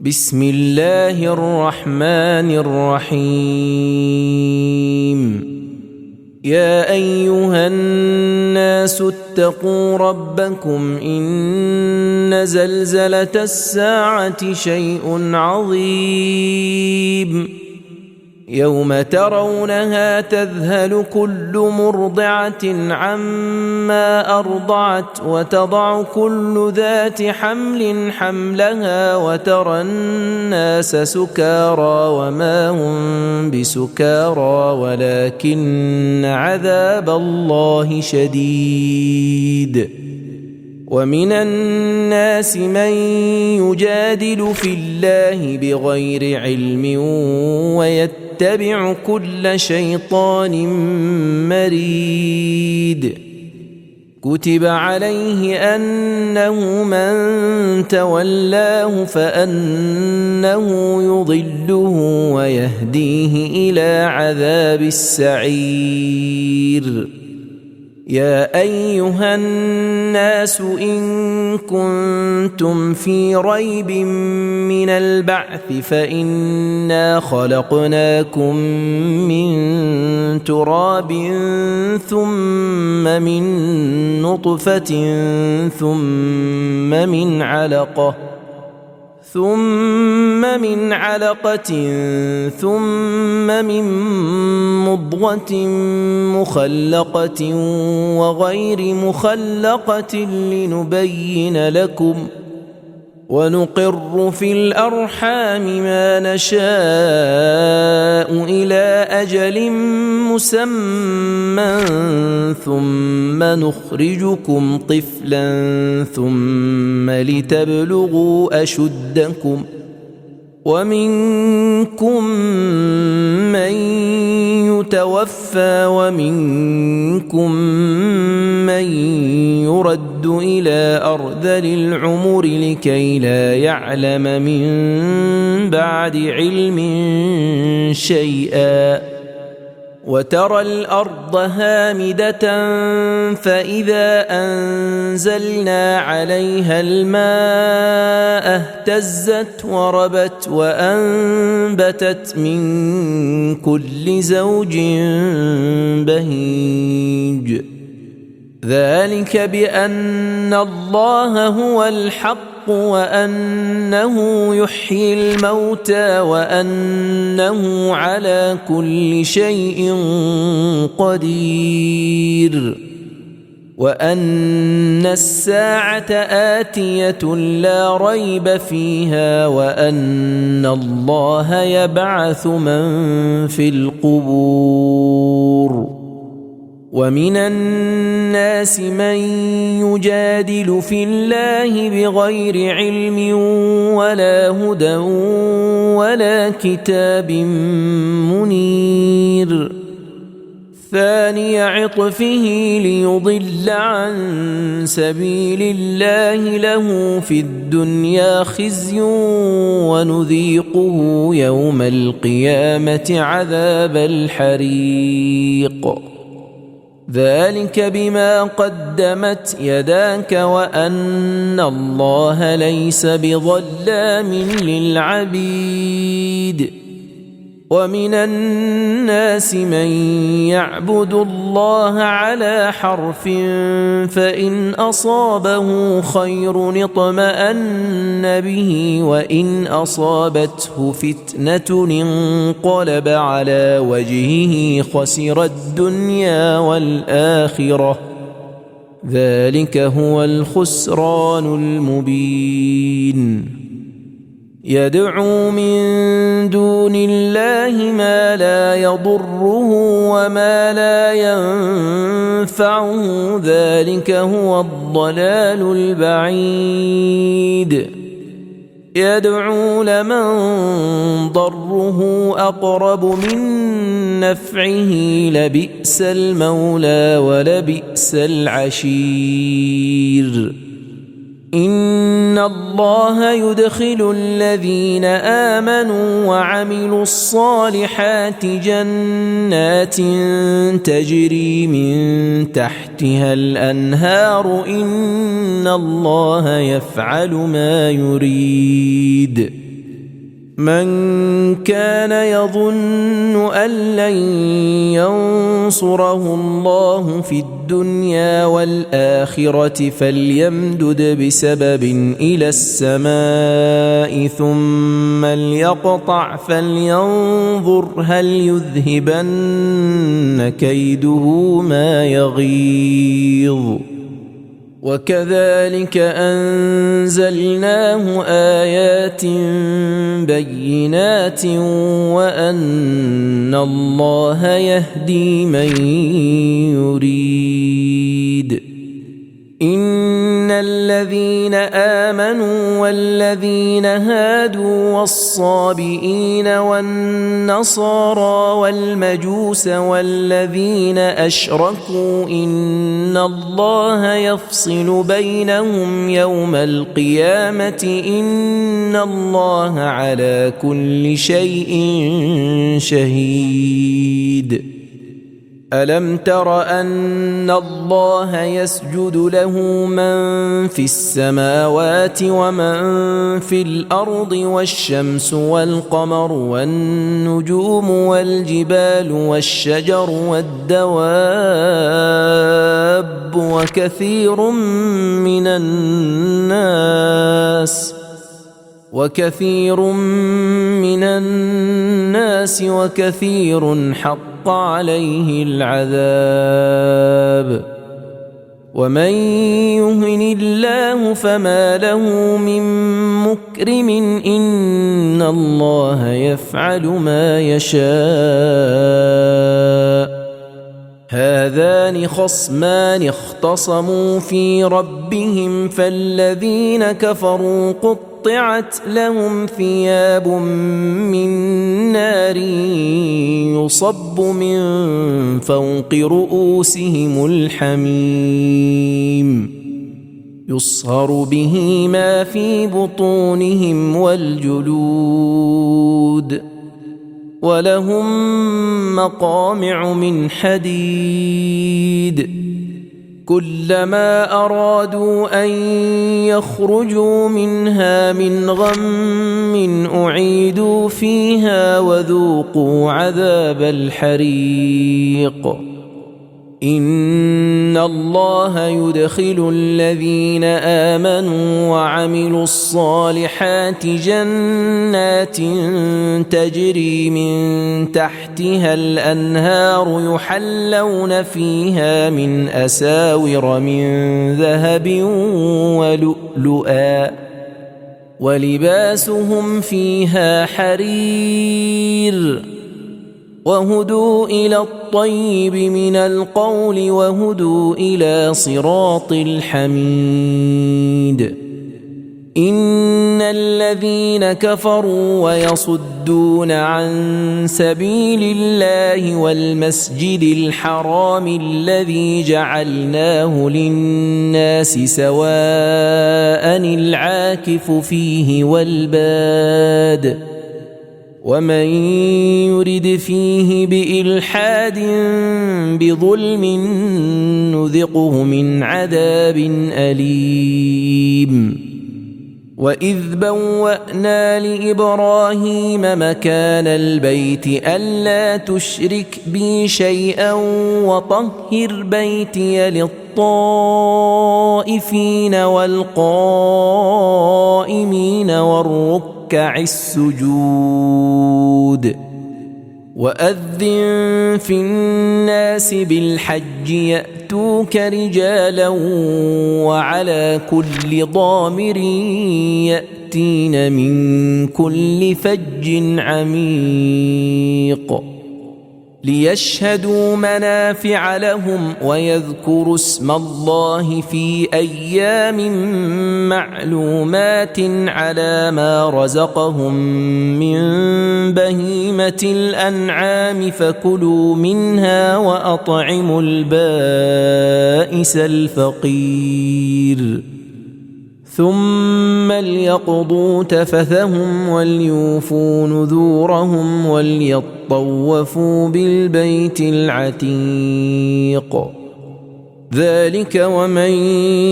بسم الله الرحمن الرحيم. يا أيها الناس اتقوا ربكم إن زلزلة الساعة شيء عظيم يوم ترونها تذهل كل مرضعة عما أرضعت وتضع كل ذات حمل حملها وترى الناس سكارى وما هم بسكارى ولكن عذاب الله شديد. ومن الناس من يجادل في الله بغير علم ويتبع كل شيطان مريد. كتب عليه أنه من تولاه فأنه يضله ويهديه إلى عذاب السعير. يا أيها الناس إن كنتم في ريب من البعث فإنا خلقناكم من تراب ثم من نطفة ثم من علقة ثم من مضغة مخلقة وغير مخلقة لنبين لكم ونقر في الأرحام ما نشاء إلى أجل مسمى ثم نخرجكم طفلا ثم لتبلغوا أشدكم ومنكم من يتوفى ومنكم من يرد إلى أرذل العمر لكي لا يعلم من بعد علم شيئا. وترى الأرض هامدة فإذا أنزلنا عليها الماء اهتزت وربت وأنبتت من كل زوج بهيج. ذلك بأن الله هو الحق وأنه يحيي الموتى وأنه على كل شيء قدير وأن الساعة آتية لا ريب فيها وأن الله يبعث من في القبور. ومن الناس من يجادل في الله بغير علم ولا هدى ولا كتاب منير. ثاني عطفه ليضل عن سبيل الله له في الدنيا خزي ونذيقه يوم القيامة عذاب الحريق. ذلك بما قدمت يداك وأن الله ليس بظلام للعبيد. ومن الناس من يعبد الله على حرف فإن أصابه خير اطمأن به وإن أصابته فتنة انقلب على وجهه خسر الدنيا والآخرة. ذلك هو الخسران المبين. يدعو من دون الله ما لا يضره وما لا ينفعه ذلك هو الضلال البعيد. يدعو لمن ضره أقرب من نفعه لبئس المولى ولبئس العشير. إن الله يدخل الذين آمنوا وعملوا الصالحات جنات تجري من تحتها الأنهار إن الله يفعل ما يريد من كان يظن أن لن ينصره الله في الدنيا والآخرة فليمدد بسبب إلى السماء ثم ليقطع فلينظر هل يذهبن كيده ما يغيظ وكذلك أنزلناه آيات بينات وأن الله يهدي من يريد إن الذين آمنوا والذين هادوا والصابئين والنصارى والمجوس والذين أشركوا إن الله يفصل بينهم يوم القيامة إن الله على كل شيء شهيد ألم تر أن الله يسجد له من في السماوات ومن في الأرض والشمس والقمر والنجوم والجبال والشجر والدواب وكثير من الناس وكثير حق عليه العذاب ومن يهن الله فما له من مكرم إن الله يفعل ما يشاء هذان خصمان اختصموا في ربهم فالذين كفروا قطعت لهم ثياب من نار يصب من فوق رؤوسهم الحميم يصهر به ما في بطونهم والجلود ولهم مقامع من حديد كلما أرادوا أن يخرجوا منها من غم أعيدوا فيها وذوقوا عذاب الحريق إن الله يدخل الذين آمنوا وعملوا الصالحات جنات تجري من تحتها الأنهار يحلون فيها من أساور من ذهب ولؤلؤا ولباسهم فيها حرير وهدوا إلى الطيب من القول وهدوا إلى صراط الحميد إن الذين كفروا ويصدون عن سبيل الله والمسجد الحرام الذي جعلناه للناس سواء العاكف فيه والباد ومن يرد فيه بإلحاد بظلم نذقه من عذاب أليم وإذ بوأنا لإبراهيم مكان البيت ألا تشرك بي شيئا وطهر بيتي للطائفين والقائمين والركع السجود وأذن في الناس بالحج يأتوك رجالا وعلى كل ضامر يأتين من كل فج عميق ليشهدوا منافع لهم ويذكروا اسم الله في أيام معلومات على ما رزقهم من بهيمة الأنعام فكلوا منها وأطعموا البائس الفقير ثم ليقضوا تفثهم وليوفوا نذورهم وليطوفوا بالبيت العتيق. ذلك ومن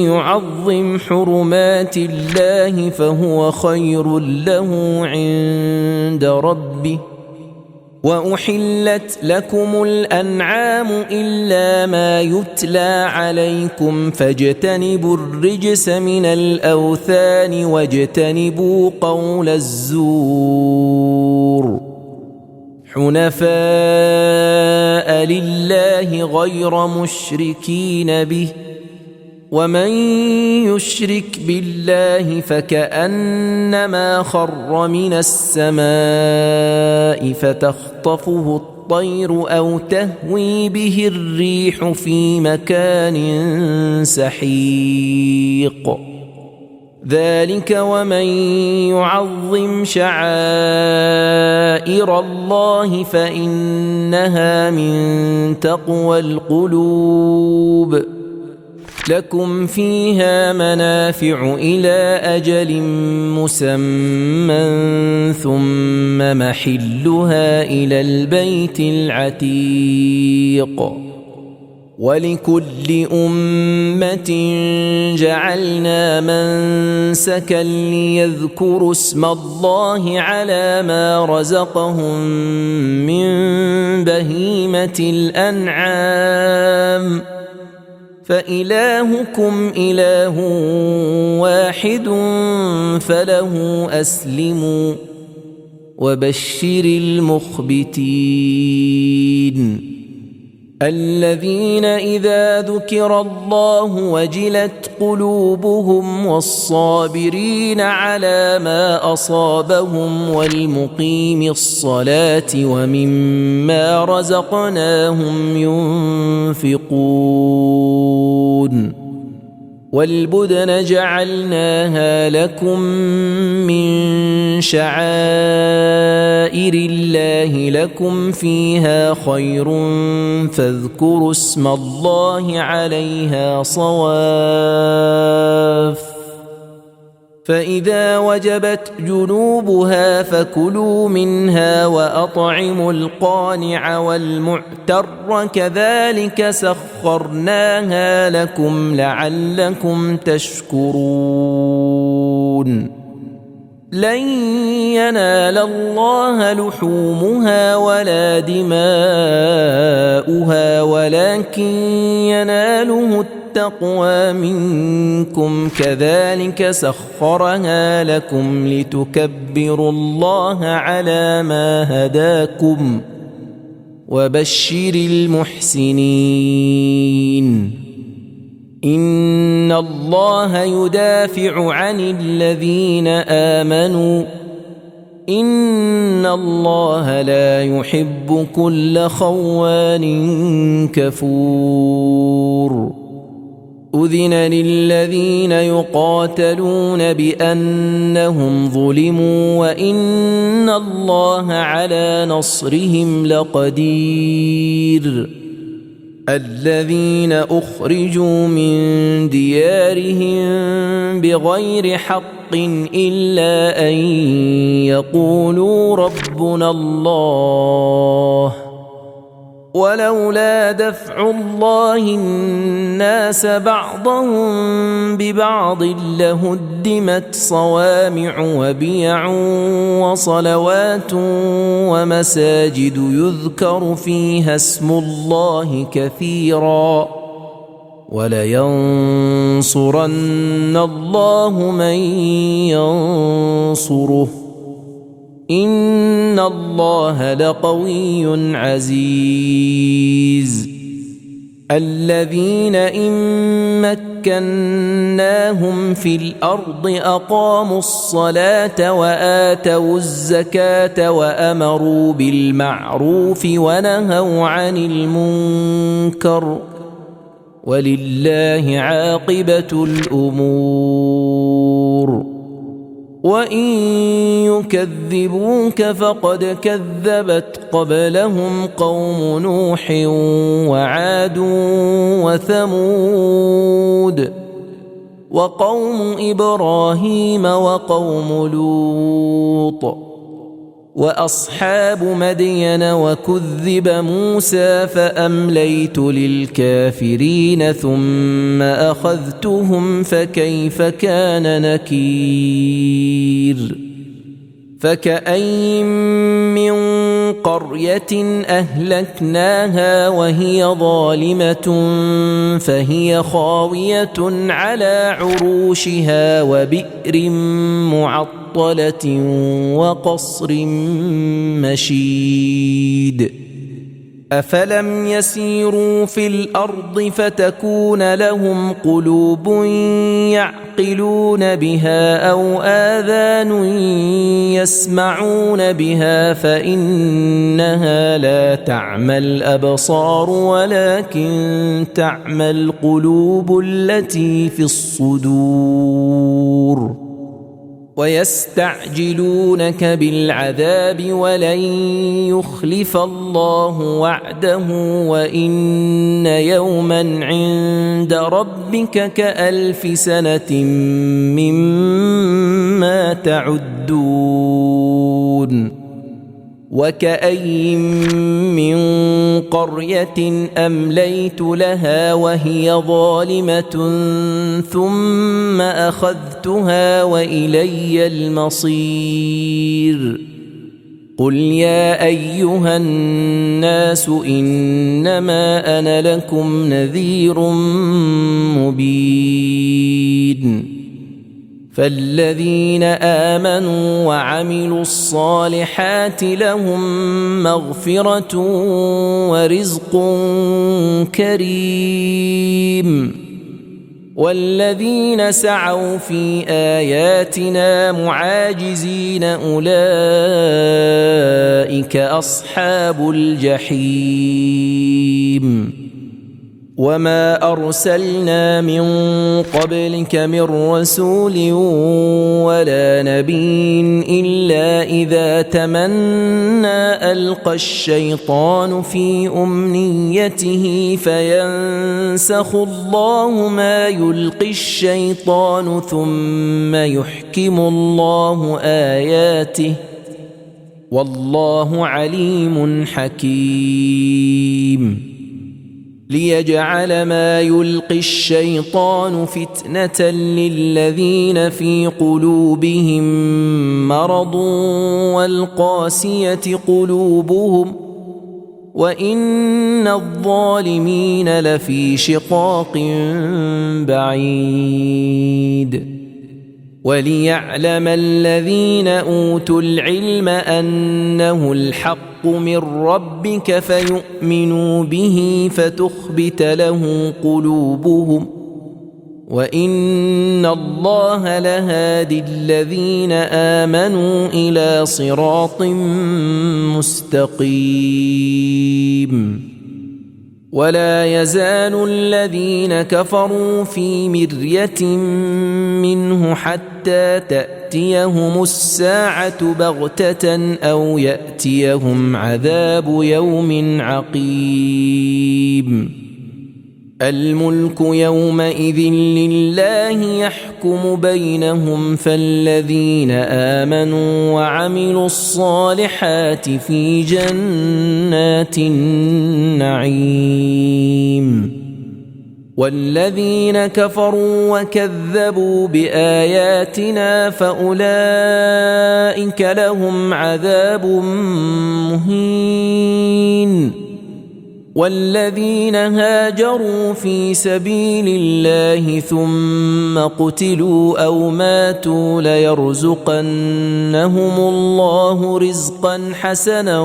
يعظم حرمات الله فهو خير له عند ربه. وأحلت لكم الأنعام إلا ما يتلى عليكم فاجتنبوا الرجس من الأوثان واجتنبوا قول الزور. حنفاء لله غير مشركين به، ومن يشرك بالله فكأنما خر من السماء فتخطفه الطير أو تهوي به الريح في مكان سحيق. ذلك ومن يعظم شعائر الله فإنها من تقوى القلوب. لكم فيها منافع إلى أجل مسمى ثم محلها إلى البيت العتيق. ولكل أمة جعلنا منسكا ليذكروا اسم الله على ما رزقهم من بهيمة الأنعام فإلهكم إله واحد فله أسلموا وبشر المخبتين الذين إذا ذكر الله وجلت قلوبهم والصابرين على ما أصابهم والمقيم الصلاة ومما رزقناهم ينفقون. والبدن جعلناها لكم من شعائر الله لكم فيها خير فاذكروا اسم الله عليها صواف. فإذا وجبت جنوبها فكلوا منها وأطعموا القانع والمعتر كذلك سخرناها لكم لعلكم تشكرون. لن ينال الله لحومها ولا دماؤها ولكن يناله التقوى منكم كذلك سخرها لكم لتكبروا الله على ما هداكم وبشر المحسنين. إن الله يدافع عن الذين آمنوا إن الله لا يحب كل خوان كفور. أذن للذين يقاتلون بأنهم ظلموا وإن الله على نصرهم لقدير. الذين أخرجوا من ديارهم بغير حق إلا أن يقولوا ربنا الله ولولا دفع الله الناس بعضهم ببعض لهدمت صوامع وبيع وصلوات ومساجد يذكر فيها اسم الله كثيرا ولينصرن الله من ينصره إن الله لقوي عزيز. الذين إن مكناهم في الأرض أقاموا الصلاة وآتوا الزكاة وأمروا بالمعروف ونهوا عن المنكر ولله عاقبة الأمور. وإن يكذبوك فقد كذبت قبلهم قوم نوح وعاد وثمود وقوم إبراهيم وقوم لوط وأصحاب مدين وكذب موسى فأمليت للكافرين ثم أخذتهم فكيف كان نكير فكأين من قرية أهلكناها وهي ظالمة فهي خاوية على عروشها وبئر معطلة وقصر مشيد أفلم يسيروا في الأرض فتكون لهم قلوب يعقلون بها أو آذان يسمعون بها فإنها لا تعمى الأبصار ولكن تعمى القلوب التي في الصدور ويستعجلونك بالعذاب ولن يخلف الله وعده وإن يوما عند ربك كألف سنة مما تعدون وكأين من قرية أمليت لها وهي ظالمة ثم أخذتها وإلي المصير قل يا أيها الناس إنما أنا لكم نذير مبين فالذين آمنوا وعملوا الصالحات لهم مغفرة ورزق كريم والذين سعوا في آياتنا معاجزين أولئك أصحاب الجحيم وما أرسلنا من قبلك من رسول ولا نبي إلا إذا تمنى ألقى الشيطان في أمنيته فينسخ الله ما يلقي الشيطان ثم يحكم الله آياته والله عليم حكيم ليجعل ما يلقي الشيطان فتنة للذين في قلوبهم مرض والقاسية قلوبهم وإن الظالمين لفي شقاق بعيد وليعلم الذين أوتوا العلم أنه الحق من ربك فيؤمنوا به فتخبت له قلوبهم وإن الله لهادي الذين آمنوا إلى صراط مستقيم ولا يزال الذين كفروا في مرية منه حتى تأتيهم الساعة بغتة أو يأتيهم عذاب يوم عقيم الملك يومئذ لله يحكم بينهم فالذين آمنوا وعملوا الصالحات في جنات النعيم والذين كفروا وكذبوا بآياتنا فأولئك لهم عذاب مهين والذين هاجروا في سبيل الله ثم قتلوا أو ماتوا ليرزقنهم الله رزقا حسنا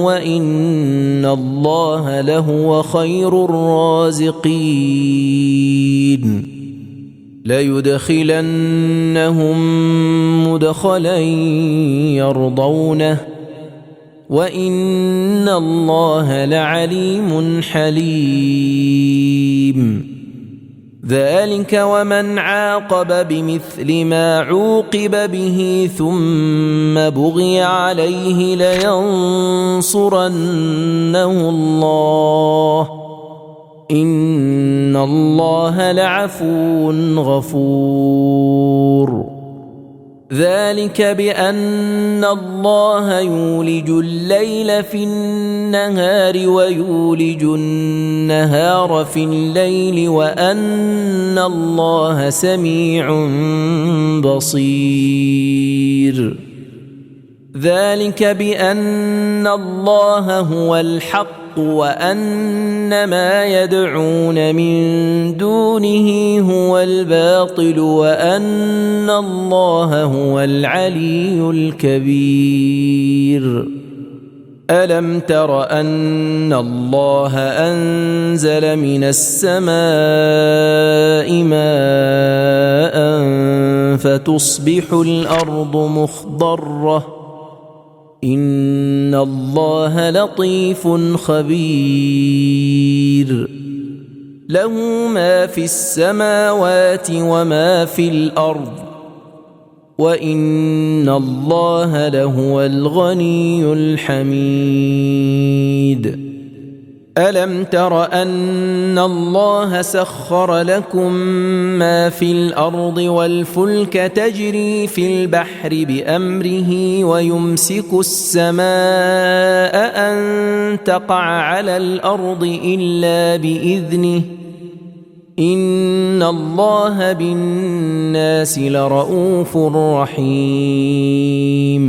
وإن الله لهو خير الرازقين ليدخلنهم مدخلا يرضونه وإن الله لعليم حليم ذلك ومن عاقب بمثل ما عوقب به ثم بغي عليه لينصرنه الله إن وإن الله لعفو غفور. ذلك بأن الله يولج الليل في النهار ويولج النهار في الليل وأن الله سميع بصير. ذلك بأن الله هو الحق وأن ما يدعون من دونه هو الباطل وأن الله هو العلي الكبير. ألم تر أن الله أنزل من السماء ماء فتصبح الأرض مخضرة إن الله لطيف خبير. له ما في السماوات وما في الأرض وإن الله لهو الغني الحميد. ألم تر أن الله سخر لكم ما في الأرض والفلك تجري في البحر بأمره ويمسك السماء أن تقع على الأرض إلا بإذنه إن الله بالناس لرؤوف رحيم.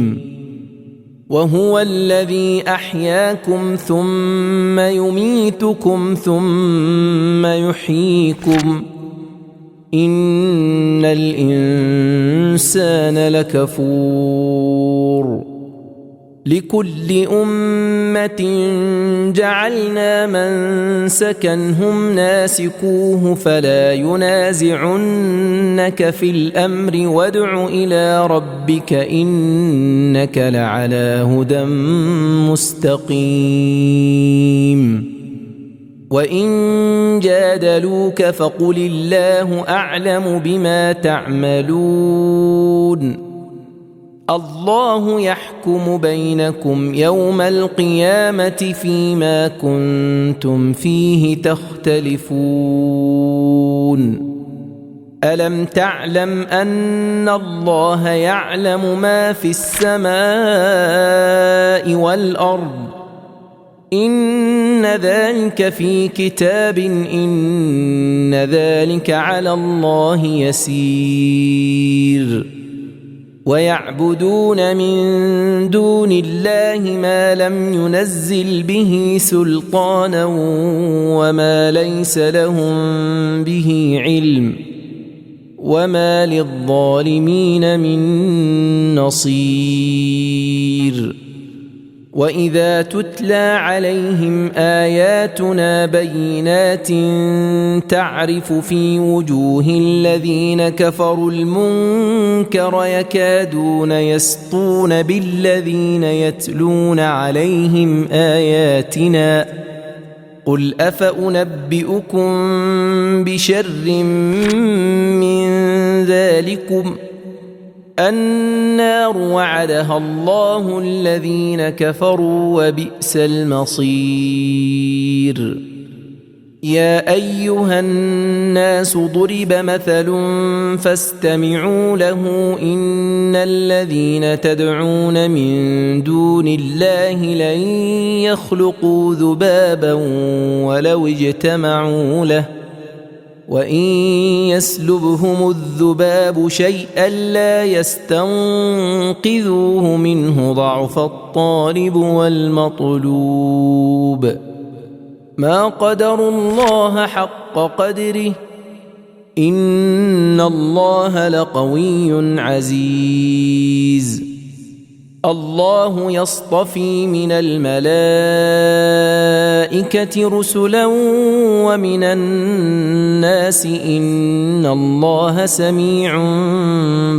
وهو الذي أحياكم ثم يميتكم ثم يحييكم إن الإنسان لكفور. لكل أمة جعلنا منسكا هم ناسكوه فلا ينازعنك في الأمر وادع إلى ربك إنك لعلى هدى مستقيم. وإن جادلوك فقل الله أعلم بما تعملون. الله يحكم بينكم يوم القيامة فيما كنتم فيه تختلفون. ألم تعلم أن الله يعلم ما في السماء والأرض إن ذلك في كتاب إن ذلك على الله يسير. ويعبدون من دون الله ما لم ينزل به سلطانا وما ليس لهم به علم وما للظالمين من نصير. وإذا تتلى عليهم آياتنا بينات تعرف في وجوه الذين كفروا المنكر يكادون يسطون بالذين يتلون عليهم آياتنا قل أفأنبئكم بشر من ذلكم النار وعدها الله الذين كفروا وبئس المصير. يا أيها الناس ضرب مثل فاستمعوا له إن الذين تدعون من دون الله لن يخلقوا ذبابا ولو اجتمعوا له وإن يسلبهم الذباب شيئا لا يستنقذوه منه ضعف الطالب والمطلوب. ما قدروا الله حق قدره إن الله لقوي عزيز. الله يصطفي من الملائكة رسلا ومن الناس إن الله سميع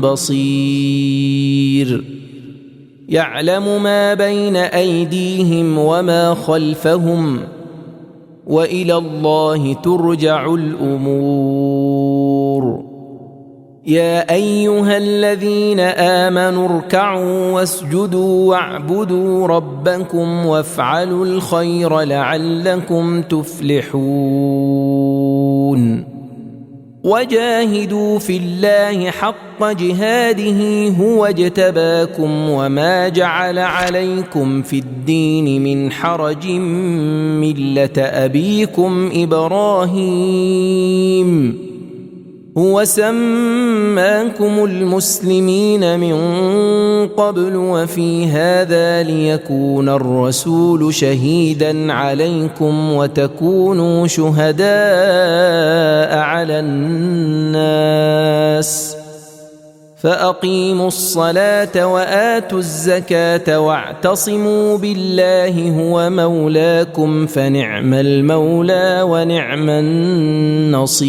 بصير. يعلم ما بين أيديهم وما خلفهم وإلى الله ترجع الأمور. يا أيها الذين آمنوا اركعوا واسجدوا واعبدوا وجاهدوا في الله حق جهاده هو اجتباكم وما جعل عليكم في الدين من حرج ملة أبيكم إبراهيم هو سماكم المسلمين من قبل وفي هذا ليكون الرسول شهيدا عليكم وتكونوا شهداء على الناس فأقيموا الصلاة وآتوا الزكاة واعتصموا بالله هو مولاكم فنعم المولى ونعم النصير.